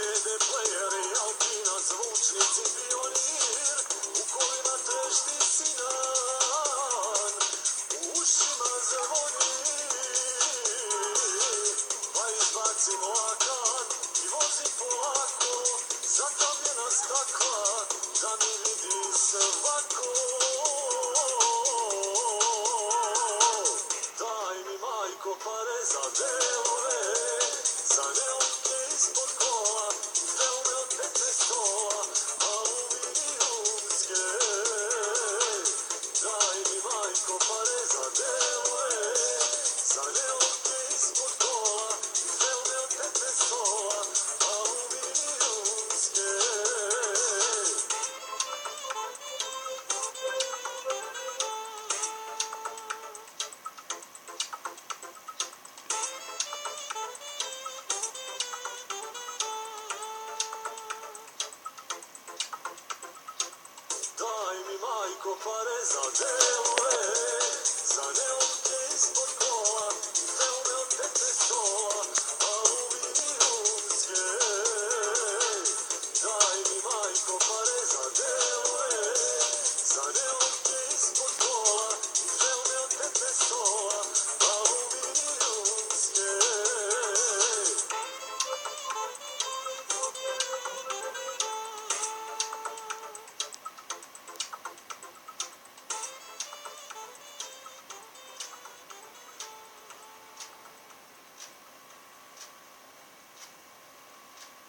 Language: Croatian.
CD player i Alpina zvučnici pionir, u kolima trešti sinan, u ušima zvoni, pa izbacimo akan i vozim polako, zatamljena stakla, da mi vidi svako. Daj mi majko pare za delove, za neonke ispod kola, velme od 15 stola, aluminijumske. Daj mi majko pare za delove, za neonke ispod kola, velme od 15 stola, aluminijumske. Daj mi majko pare za delove,